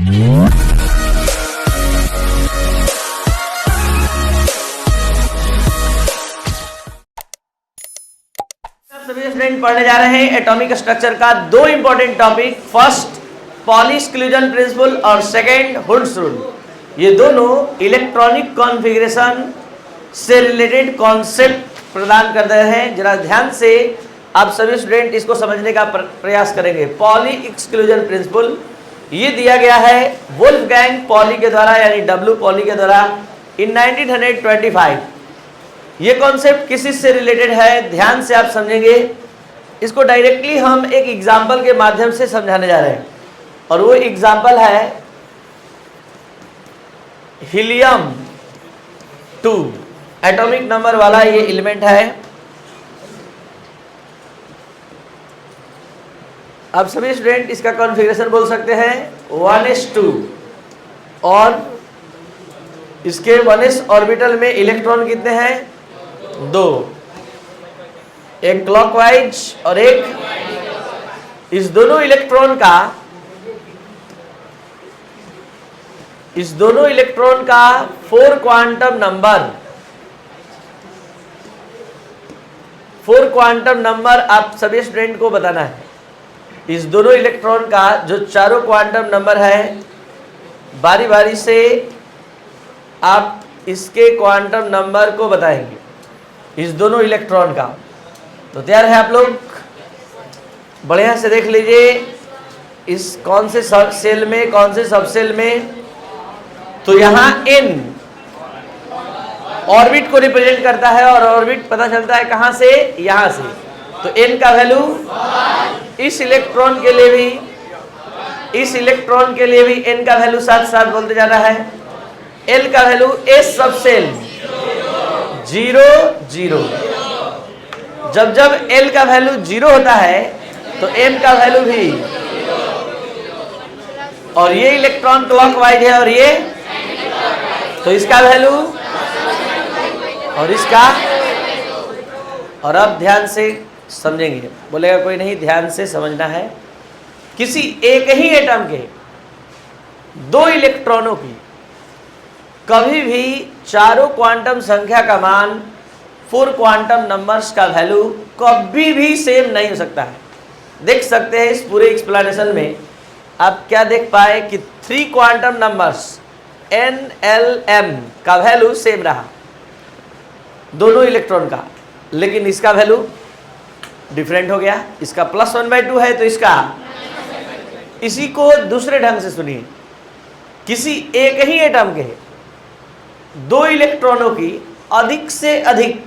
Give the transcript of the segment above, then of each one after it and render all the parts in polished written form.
सभी स्टूडेंट पढ़ने जा रहे हैं एटॉमिक स्ट्रक्चर का दो important topic, first poly exclusion principle और सेकंड हुड्स रूल। ये दोनों इलेक्ट्रॉनिक कॉन्फ़िगरेशन से रिलेटेड कॉन्सेप्ट प्रदान कर रहे हैं। जरा ध्यान से आप सभी स्टूडेंट इसको समझने का प्रयास करेंगे। पॉली एक्सक्लूजन प्रिंसिपल ये दिया गया है वोल्फगैंग पॉली के द्वारा, यानी डब्ल्यू पॉली के द्वारा इन 1925। ये कॉन्सेप्ट किसी से रिलेटेड है, ध्यान से आप समझेंगे। इसको डायरेक्टली हम एक एग्जाम्पल के माध्यम से समझाने जा रहे हैं, और वो एग्जाम्पल है हीलियम 2 एटॉमिक नंबर वाला ये एलिमेंट है। अब सभी स्टूडेंट इसका कॉन्फ़िगरेशन बोल सकते हैं 1s2, और इसके 1s ऑर्बिटल में इलेक्ट्रॉन कितने हैं? 2, एक क्लॉकवाइज और एक। इस दोनों इलेक्ट्रॉन का 4 क्वांटम नंबर आप सभी स्टूडेंट को बताना है। इस दोनों इलेक्ट्रॉन का जो चारों क्वांटम नंबर है, बारी बारी से आप इसके क्वांटम नंबर को बताएंगे, इस दोनों इलेक्ट्रॉन का। तो तैयार है आप लोग? बढ़िया से देख लीजिए इस कौन से सब सेल में, कौन से सब सेल में। तो यहाँ n ऑर्बिट को रिप्रेजेंट करता है, और ऑर्बिट पता चलता है कहाँ से? यहाँ से। तो n का वैल्यू इस इलेक्ट्रॉन के लिए भी n का वैल्यू साथ साथ बोलते जाना है। l का वैल्यू s सब सेल 0 0। जब l का वैल्यू 0 होता है तो m का वैल्यू भी। और ये इलेक्ट्रॉन क्लॉकवाइज है, और ये, तो इसका वैल्यू और इसका। और अब ध्यान से समझेंगे, बोलेगा कोई नहीं, ध्यान से समझना है। किसी एक ही एटम के 2 इलेक्ट्रॉनों की कभी भी चारों क्वांटम संख्या का मान 4 क्वांटम नंबर्स का वैल्यू कभी भी सेम नहीं हो सकता है। देख सकते हैं इस पूरे एक्सप्लेनेशन में आप क्या देख पाए कि 3 quantum numbers n l m का वैल्यू सेम रहा दोनों इलेक्ट्रॉन का, लेकिन इसका वैल्यू डिफरेंट हो गया। इसका +1/2 है, तो इसका। इसी को दूसरे ढंग से सुनिए, किसी एक ही एटम के 2 इलेक्ट्रॉनों की अधिक से अधिक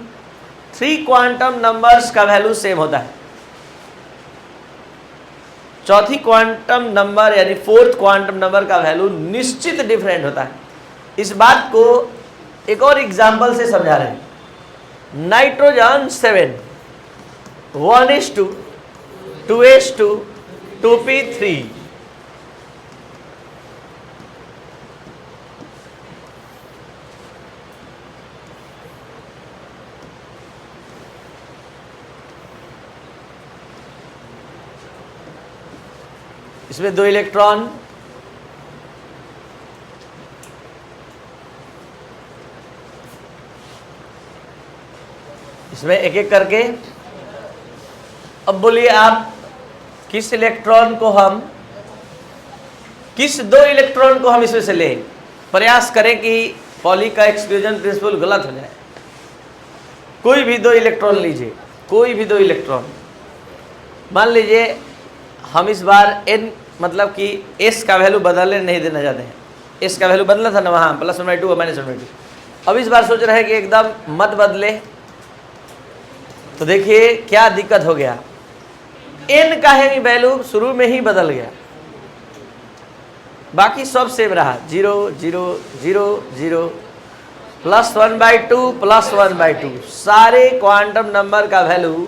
3 क्वांटम नंबर्स का वैल्यू सेम होता है। चौथी क्वांटम नंबर यानी 4th क्वांटम नंबर का वैल्यू निश्चित डिफरेंट होता है। इस बात को एक और एग्जाम्पल से समझा रहे हैं। Nitrogen 7 1s2 2s2 2p3। इसमें 2 इलेक्ट्रॉन, इसमें एक एक करके। अब बोलिए आप किस 2 इलेक्ट्रॉन को हम इसमें से लें। प्रयास करें कि पॉली का एक्सक्लूजन प्रिंसिपल गलत हो जाए। कोई भी 2 इलेक्ट्रॉन लीजिए, कोई भी 2 इलेक्ट्रॉन। मान लीजिए हम इस बार n मतलब कि s का वैल्यू बदलने नहीं देना चाहते हैं। s का वैल्यू बदला था ना वहाँ, +1/2 और -1/2। अब इस बार सोच रहे हैं कि एकदम मत बदले। तो देखिए क्या दिक्कत हो गया, n का है वैल्यू शुरू में ही बदल गया, बाकी सब सेम रहा 0 0 0 0, +1/2 +1/2। सारे क्वांटम नंबर का वैल्यू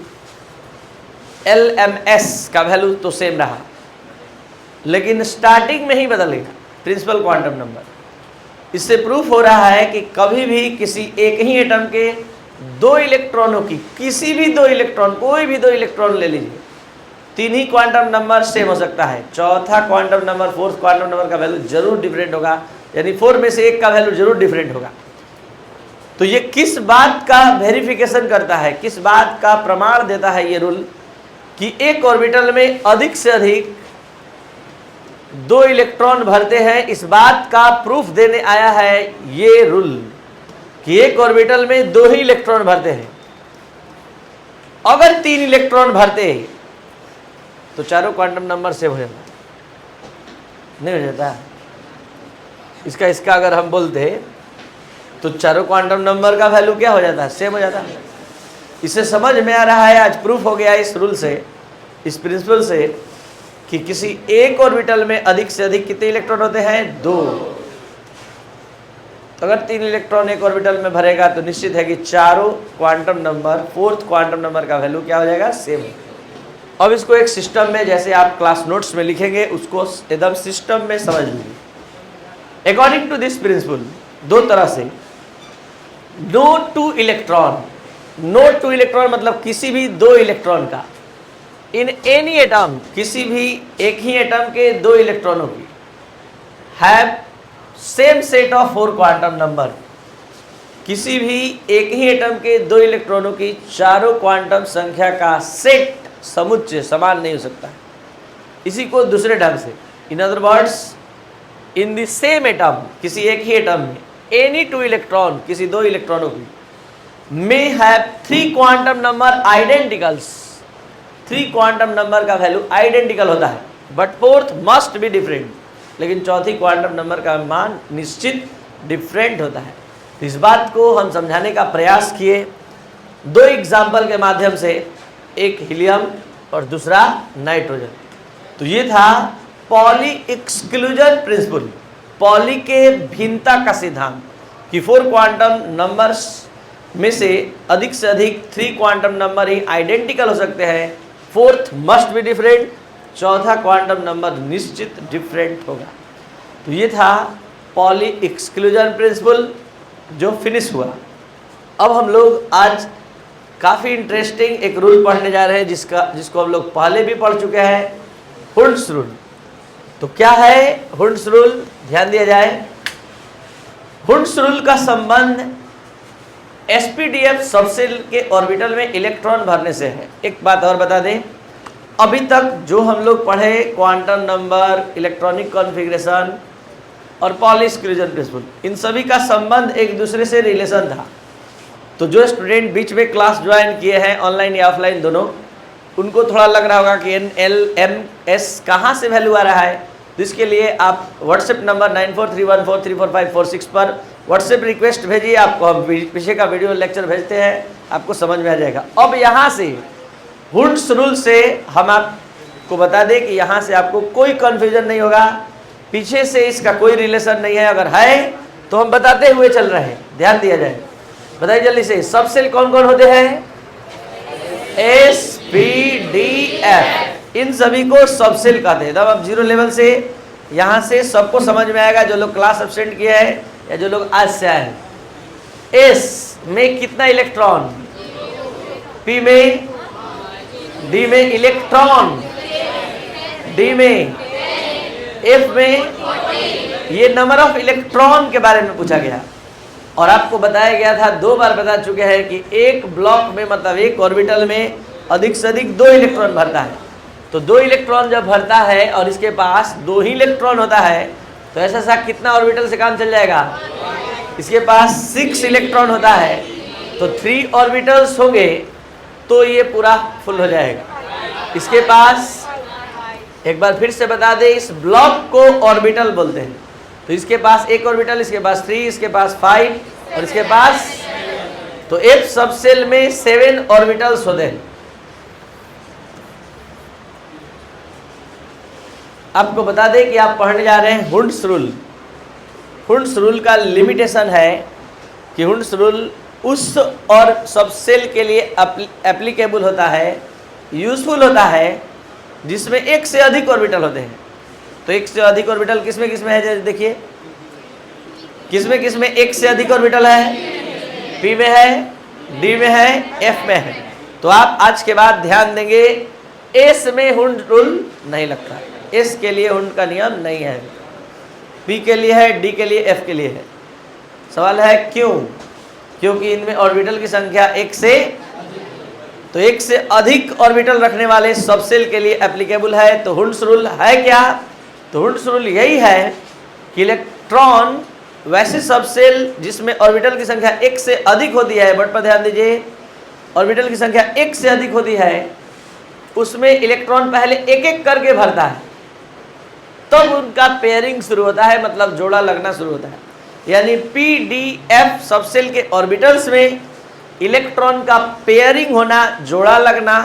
LMS का वैल्यू तो सेम रहा, लेकिन स्टार्टिंग में ही बदल गया प्रिंसिपल क्वांटम नंबर। इससे प्रूफ हो रहा है कि कभी भी किसी एक ही एटम के 2 इलेक्ट्रॉनों की, किसी भी 2 इलेक्ट्रॉन, कोई भी 2 इलेक्ट्रॉन ले लीजिए, तीन ही क्वांटम नंबर सेम हो सकता है, चौथा quantum number, fourth quantum number का वैल्यू जरूर डिफरेंट होगा, यानी 4 में से एक का वैल्यू जरूर डिफरेंट होगा। तो ये किस बात का वेरिफिकेशन करता है, किस बात का प्रमाण देता है ये रूल कि एक ऑर्बिटल में अधिक से अधिक 2 इलेक्ट्रॉन भरते हैं। इस बात का प्रूफ देने आया है ये रूल कि एक ऑर्बिटल में 2 ही इलेक्ट्रॉन भरते हैं। अगर 3 इलेक्ट्रॉन भरते तो चारों क्वांटम नंबर सेम हो जाता, नहीं हो जाता? इसका अगर हम बोलते तो चारों क्वांटम नंबर का वैल्यू क्या हो जाता है? सेम हो जाता है। इसे समझ में आ रहा है, आज प्रूफ हो गया इस रूल से, इस प्रिंसिपल से कि किसी एक ऑर्बिटल में अधिक से अधिक कितने इलेक्ट्रॉन होते हैं? 2। अगर 3 इलेक्ट्रॉन एक ऑर्बिटल में भरेगा तो निश्चित है कि चारों quantum number, fourth quantum number का वैल्यू क्या हो जाएगा? सेम। अब इसको एक सिस्टम में, जैसे आप क्लास नोट्स में लिखेंगे, उसको एकदम सिस्टम में समझ लीजिए। अकॉर्डिंग टू दिस प्रिंसिपल, 2 तरह से no two electron, no two electron मतलब किसी भी 2 इलेक्ट्रॉन का, इन एनी एटम, किसी भी एक ही एटम के 2 इलेक्ट्रॉनों की, have same set of 4 quantum number, किसी भी एक ही एटम के 2 इलेक्ट्रॉनों की चारों क्वांटम संख्या का सेट, समुच्चय समान नहीं हो सकता। इसी को दूसरे ढंग से, in other words, in the same atom, किसी एक ही एटम में एनी 2 इलेक्ट्रॉन, किसी 2 इलेक्ट्रॉनों की, may have 3 quantum number identicals, 3 quantum number का वैल्यू आइडेंटिकल होता है, but fourth must be different, लेकिन चौथी क्वांटम नंबर का मान निश्चित डिफरेंट होता है। इस बात को हम समझाने का प्रयास किए 2 एग्जाम्पल के माध्यम से, एक हीलियम और दूसरा नाइट्रोजन। तो ये था पॉली एक्सक्लूजन प्रिंसिपल, पॉली के भिन्नता का सिद्धांत, कि 4 क्वांटम नंबर्स में से अधिक 3 क्वांटम नंबर ही आइडेंटिकल हो सकते हैं, फोर्थ मस्ट बी डिफरेंट, चौथा क्वांटम नंबर निश्चित डिफरेंट होगा। तो ये था पॉली एक्सक्लूजन प्रिंसिपल जो फिनिश हुआ। अब हम लोग आज काफ़ी इंटरेस्टिंग एक रूल पढ़ने जा रहे हैं, जिसको हम लोग पहले भी पढ़ चुके हैं, हुंड्स रूल। तो क्या है हुंड्स रूल? ध्यान दिया जाए। हुंड्स रूल का संबंध sp-df सबसेल के ऑर्बिटल में इलेक्ट्रॉन भरने से है। एक बात और बता दें, अभी तक जो हम लोग पढ़े क्वांटम नंबर, इलेक्ट्रॉनिक कॉन्फ़िगरेशन और पॉली एक्सक्लूजन प्रिंसिपल, इन सभी का संबंध एक दूसरे से रिलेशन था। तो जो स्टूडेंट बीच में क्लास ज्वाइन किए हैं, ऑनलाइन या ऑफलाइन दोनों, उनको थोड़ा लग रहा होगा कि NLMS कहाँ से वैल्यू आ रहा है। तो इसके लिए आप व्हाट्सएप नंबर 9431434546 पर व्हाट्सएप रिक्वेस्ट भेजिए, आपको हम पीछे का वीडियो लेक्चर भेजते हैं, आपको समझ में आ जाएगा। अब यहाँ से हुंड्स रूल से हम आपको बता दें कि यहाँ से आपको कोई कन्फ्यूजन नहीं होगा, पीछे से इसका कोई रिलेशन नहीं है। अगर है तो हम बताते हुए चल रहे हैं, ध्यान दिया जाए। बताइए जल्दी से, सबसेल कौन कौन होते हैं? sp-df, इन सभी को सबसेल कहते हैं। तब अब 0 लेवल से यहाँ से सबको समझ में आएगा, जो लोग क्लास एब्सेंट किए हैं या जो लोग आज से आए हैं। S में कितना इलेक्ट्रॉन? P में, D में इलेक्ट्रॉन, D में, F में, ये नंबर ऑफ इलेक्ट्रॉन के बारे में पूछा गया और आपको बताया गया था, 2 बार बता चुके हैं कि एक ब्लॉक में, मतलब एक ऑर्बिटल में अधिक से अधिक 2 इलेक्ट्रॉन भरता है। तो 2 इलेक्ट्रॉन जब भरता है और इसके पास 2 ही इलेक्ट्रॉन होता है, तो ऐसा कितना ऑर्बिटल से काम चल जाएगा? इसके पास 6 इलेक्ट्रॉन होता है, तो 3 ऑर्बिटल्स होंगे तो ये पूरा फुल हो जाएगा। इसके पास, एक बार फिर से बता दें, इस ब्लॉक को ऑर्बिटल बोलते हैं। तो इसके पास 1 ऑर्बिटल, इसके पास 3, इसके पास 5 और इसके पास, तो F सबसेल में 7 ऑर्बिटल्स होते हैं। आपको बता दें कि आप पढ़ने जा रहे हैं हुंड्स रूल। हुंड्स रूल का लिमिटेशन है कि हुंड्स रूल उस और सबसेल के लिए एप्लीकेबल होता है, यूजफुल होता है, जिसमें 1 से अधिक ऑर्बिटल होते हैं। तो 1 से अधिक ऑर्बिटल किसमें किसमें है? जैसे देखिए, किसमें किसमें 1 से अधिक ऑर्बिटल है? P में है, D में है, F में है। तो आप आज के बाद ध्यान देंगे एस में हुंड रूल नहीं लगता, एस के लिए हुंड का नियम नहीं है, पी के लिए है, डी के लिए, एफ के लिए है। सवाल है क्यों? क्योंकि इनमें ऑर्बिटल की संख्या एक से, तो एक से अधिक ऑर्बिटल रखने वाले सबसेल के लिए एप्लीकेबल है। तो हुंड्स रूल है क्या? तो हुंड्स रूल यही है कि इलेक्ट्रॉन वैसे सबसेल जिसमें ऑर्बिटल की संख्या एक से अधिक होती है, बट पर ध्यान दीजिए, ऑर्बिटल की संख्या एक से अधिक होती है, उसमें इलेक्ट्रॉन पहले एक एक करके भरता है, तब उनका पेयरिंग शुरू होता है, मतलब जोड़ा लगना शुरू होता है। यानी पी डी एफ सबसेल के ऑर्बिटल्स में इलेक्ट्रॉन का पेयरिंग होना, जोड़ा लगना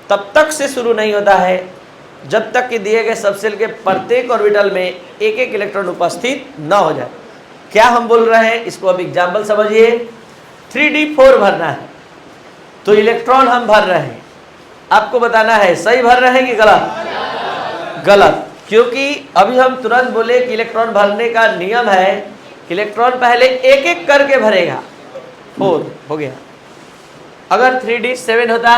तब तक से शुरू नहीं होता है जब तक कि दिए गए सबसेल के प्रत्येक ऑर्बिटल में एक एक इलेक्ट्रॉन उपस्थित न हो जाए। क्या हम बोल रहे हैं, इसको अब एग्जाम्पल समझिए। 3d4 भरना है, तो इलेक्ट्रॉन हम भर रहे हैं, आपको बताना है सही भर रहे हैं कि गलत? गलत, क्योंकि अभी हम तुरंत बोले कि इलेक्ट्रॉन भरने का नियम है कि इलेक्ट्रॉन पहले एक एक करके भरेगा। 4 हो गया। अगर 3d7 होता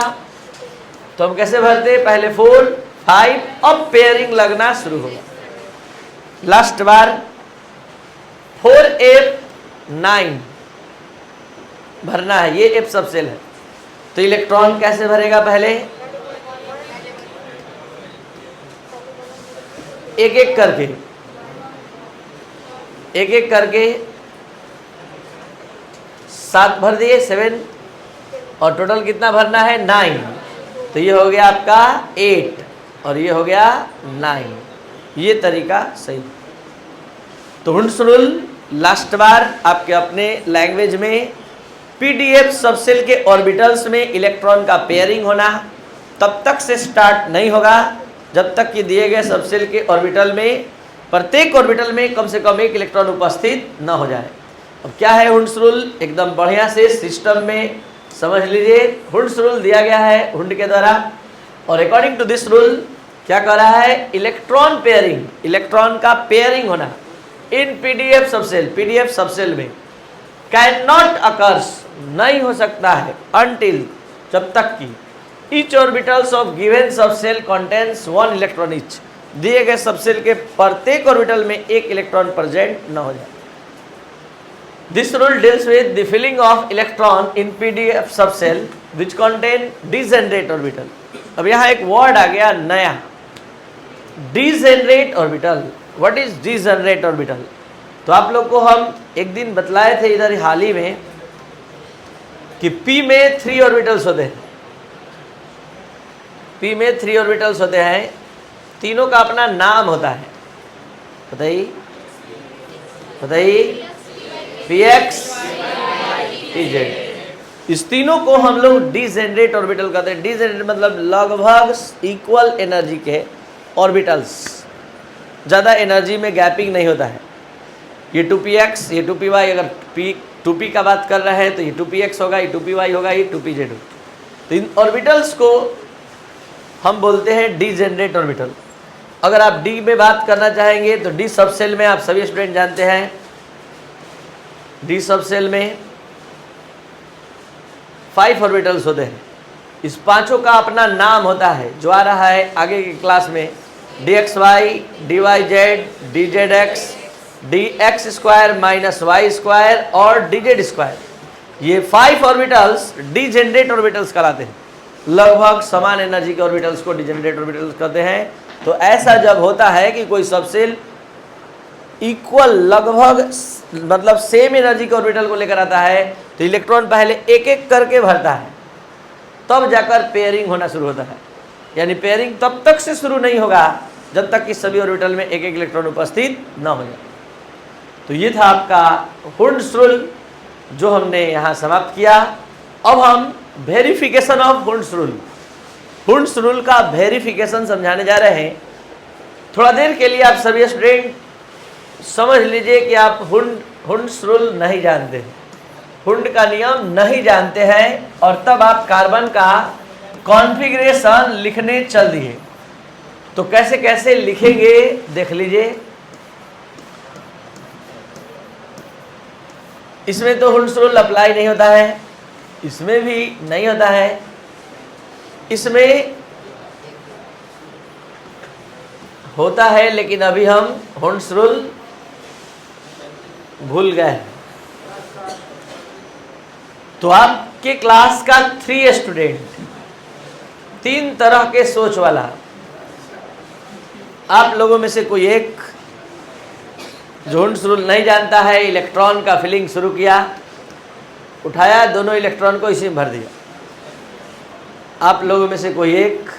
तो हम कैसे भरते? पहले 4, 5, अब पेयरिंग लगना शुरू होगा। लास्ट बार 4f9 भरना है, ये एफ सबसेल है, तो इलेक्ट्रॉन कैसे भरेगा? पहले एक एक करके, एक एक करके 7 भर दिए, 7, और टोटल कितना भरना है? 9। तो ये हो गया आपका 8 और ये हो गया 9। ये तरीका सही। तो हुंड्स रूल लास्ट बार आपके अपने लैंग्वेज में पीडीएफ सबसेल के ऑर्बिटल्स में इलेक्ट्रॉन का पेयरिंग होना तब तक से स्टार्ट नहीं होगा जब तक कि दिए गए सबसेल के ऑर्बिटल में प्रत्येक ऑर्बिटल में कम से कम एक इलेक्ट्रॉन उपस्थित न हो जाए। अब क्या है हुंड्स रूल? एकदम बढ़िया से सिस्टम में समझ लीजिए। हुंड्स रूल दिया गया है हुंड के द्वारा, और अकॉर्डिंग टू दिस रूल क्या कह रहा है? इलेक्ट्रॉन पेयरिंग, इलेक्ट्रॉन का पेयरिंग होना इन पीडीएफ सबसेल, पीडीएफ सबसेल में कैन नॉट अकर्स, नहीं हो सकता है, अनटिल, जब तक कि each orbitals of given subshell contains 1 electron each, दिए गए सबसेल के प्रत्येक ऑर्बिटल में एक इलेक्ट्रॉन प्रेजेंट न हो जाए। This rule deals with the filling of electron in p d f subshell which contain degenerate orbital. अब यहाँ एक वर्ड आ गया नया, degenerate orbital. What is degenerate orbital? तो आप लोग को हम एक दिन बतलाए थे इधर हाल ही में कि P में 3 ऑर्बिटल्स होते हैं, P में 3 ऑर्बिटल्स होते हैं, तीनों का अपना नाम होता है, बताइए बताइए, Px Pz। इस तीनों को हम लोग डिजेनरेट ऑर्बिटल कहते हैं। डिजेनरेट मतलब लगभग इक्वल एनर्जी के ऑर्बिटल्स, ज़्यादा एनर्जी में गैपिंग नहीं होता है। ये 2px, ये 2py, अगर 2p का बात कर रहे हैं तो ये 2px होगा, ये 2py होगा, ये 2pz होगा। तो इन ऑर्बिटल्स को हम बोलते हैं डिजेनरेट ऑर्बिटल। अगर आप डी में बात करना चाहेंगे तो डी सबसेल में आप सभी स्टूडेंट जानते हैं, डी सबसेल में 5 ऑर्बिटल्स होते हैं। इस पांचों का अपना नाम होता है जो आ रहा है आगे की क्लास में, dxy, dyz, dzx, dx square minus y square और dz स्क्वायर। ये 5 ऑर्बिटल्स डिजेनरेट ऑर्बिटल्स कहलाते हैं। लगभग समान एनर्जी के ऑर्बिटल्स को डिजेनरेट ऑर्बिटल्स कहते हैं। तो ऐसा जब होता है कि कोई सबसेल इक्वल, लगभग मतलब सेम एनर्जी के ऑर्बिटल को लेकर आता है, तो इलेक्ट्रॉन पहले एक एक करके भरता है, तब जाकर पेयरिंग होना शुरू होता है। यानी पेयरिंग तब तक से शुरू नहीं होगा जब तक कि सभी ऑर्बिटल में एक एक इलेक्ट्रॉन उपस्थित न हो जाए। तो ये था आपका हुंड्स रूल जो हमने यहाँ समाप्त किया। अब हम verification of Hund's rule, Hund's rule का वेरिफिकेशन समझाने जा रहे हैं। थोड़ा देर के लिए आप सभी स्टूडेंट समझ लीजिए कि आप हुंड्स रूल नहीं जानते हैं, हुंड का नियम नहीं जानते हैं, और तब आप कार्बन का कॉन्फ़िगरेशन लिखने चल दिए। तो कैसे कैसे लिखेंगे देख लीजिए। इसमें तो हुंड्स रूल अप्लाई नहीं होता है, इसमें भी नहीं होता है। इसमें होता है, लेकिन अभी हम हुंड्स रूल भूल गए। तो आपके क्लास का 3 स्टूडेंट, 3 तरह के सोच वाला, आप लोगों में से कोई एक जो हुंड्स रूल नहीं जानता है, इलेक्ट्रॉन का फिलिंग शुरू किया, उठाया, दोनों इलेक्ट्रॉन को इसी में भर दिया। आप लोगों में से कोई एक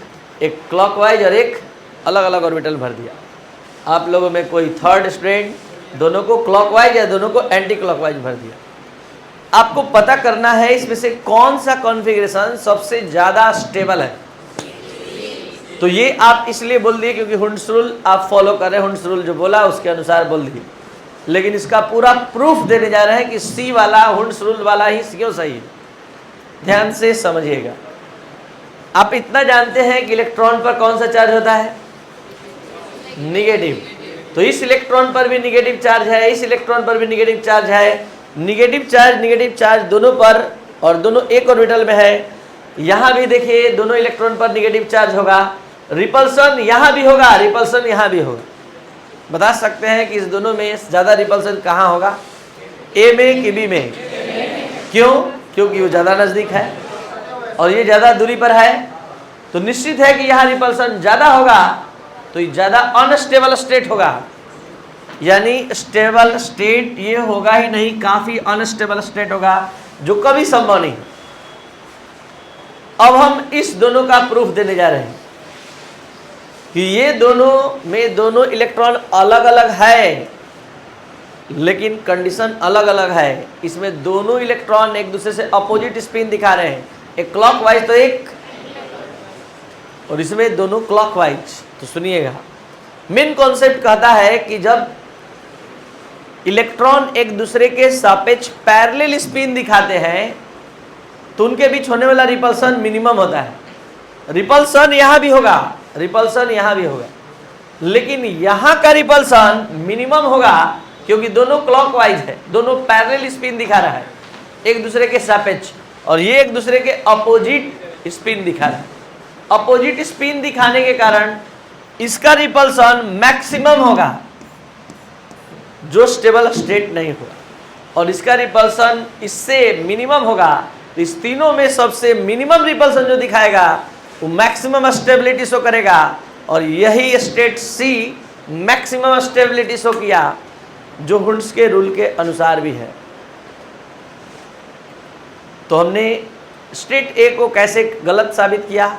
क्लॉकवाइज और एक अलग अलग ऑर्बिटल भर दिया। आप लोगों में कोई थर्ड स्टूडेंट दोनों को क्लॉकवाइज या दोनों को एंटी क्लॉकवाइज भर दिया। आपको पता करना है इसमें से कौन सा कॉन्फ़िगरेशन सबसे ज़्यादा स्टेबल है। तो ये आप इसलिए बोल दिए क्योंकि हुंड्स रूल आप फॉलो कर रहे हैं, हुंड्स रूल जो बोला उसके अनुसार बोल दिए, लेकिन इसका पूरा प्रूफ देने जा रहे हैं कि सी वाला, हुंड्स रूल वाला ही क्यों सही है। ध्यान से समझिएगा। आप इतना जानते हैं कि इलेक्ट्रॉन पर कौन सा चार्ज होता है? निगेटिव। तो इस इलेक्ट्रॉन पर भी निगेटिव चार्ज है, इस इलेक्ट्रॉन पर भी निगेटिव चार्ज है। निगेटिव चार्ज दोनों पर, और दोनों एक ऑर्बिटल में है। यहाँ भी देखिए दोनों इलेक्ट्रॉन पर निगेटिव चार्ज होगा। रिपल्सन यहाँ भी होगा, रिपल्सन यहाँ भी होगा। बता सकते हैं कि इस दोनों में ज़्यादा रिपल्सन कहाँ होगा? ए में कि बी में? क्यों? क्योंकि वो ज़्यादा नज़दीक है और ये ज़्यादा दूरी पर है। तो निश्चित है कि यहाँ रिपल्सन ज़्यादा होगा, तो ये ज़्यादा अनस्टेबल स्टेट होगा। यानी स्टेबल स्टेट ये होगा ही नहीं, काफ़ी अनस्टेबल स्टेट होगा जो कभी संभव नहीं। अब हम इस दोनों का प्रूफ देने जा रहे हैं कि ये दोनों में दोनों इलेक्ट्रॉन अलग अलग है, लेकिन कंडीशन अलग अलग है। इसमें दोनों इलेक्ट्रॉन एक दूसरे से अपोजिट स्पिन दिखा रहे हैं, एक क्लॉकवाइज तो एक, और इसमें दोनों क्लॉकवाइज। तो सुनिएगा, मेन कॉन्सेप्ट कहता है कि जब इलेक्ट्रॉन एक दूसरे के सापेक्ष पैरेलल स्पिन दिखाते हैं तो उनके बीच होने वाला रिपल्सन मिनिमम होता है। रिपल्सन यहाँ भी होगा, रिपल्सन यहाँ भी होगा, लेकिन यहाँ का रिपल्सन मिनिमम होगा क्योंकि दोनों क्लॉकवाइज है, दोनों पैरेलल स्पिन दिखा रहा है एक दूसरे के सापेक्ष, और ये एक दूसरे के अपोजिट स्पिन दिखा रहा है। अपोजिट स्पिन दिखाने के कारण इसका रिपल्सन मैक्सिमम होगा जो स्टेबल स्टेट नहीं होगा, और इसका रिपल्सन इससे मिनिमम होगा। तो इस तीनों में सबसे मिनिमम रिपल्सन जो दिखाएगा वो मैक्सिमम स्टेबिलिटी शो करेगा, और यही स्टेट सी मैक्सिमम स्टेबिलिटी शो किया जो हुंड्स के रूल के अनुसार भी है। तो हमने स्टेट ए को कैसे गलत साबित किया?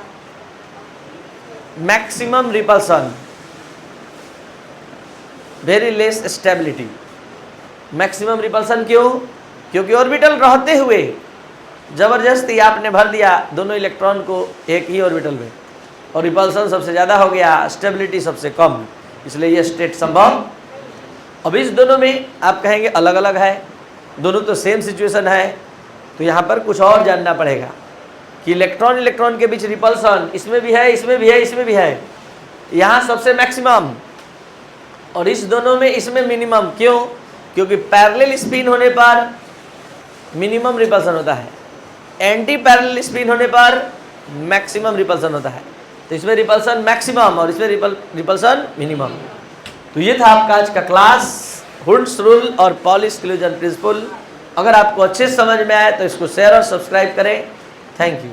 Maximum repulsion, very less stability. Maximum repulsion क्यों? क्योंकि ऑर्बिटल रहते हुए जबरदस्ती आपने भर दिया दोनों इलेक्ट्रॉन को एक ही ऑर्बिटल में, और रिपल्सन सबसे ज़्यादा हो गया, स्टेबिलिटी सबसे कम, इसलिए यह स्टेट संभव। अब इस दोनों में आप कहेंगे अलग अलग है, दोनों तो सेम सिचुएशन है। तो यहाँ पर कुछ और जानना पड़ेगा कि इलेक्ट्रॉन इलेक्ट्रॉन के बीच रिपल्सन इसमें भी है, इसमें भी है, इसमें भी है। यहाँ सबसे मैक्सिमम, और इस दोनों में इसमें मिनिमम। क्यों? क्योंकि पैरेलल स्पिन होने पर मिनिमम रिपल्सन होता है, एंटी पैरेलल स्पिन होने पर मैक्सिमम रिपल्सन होता है। तो इसमें रिपल्सन मैक्सिमम और इसमें रिपल्सन मिनिमम। तो ये था आपका आज का क्लास, हुंड्स रूल और पॉली एक्सक्लूजन प्रिंसिपल। अगर आपको अच्छे से समझ में आए तो इसको शेयर और सब्सक्राइब करें। Thank you.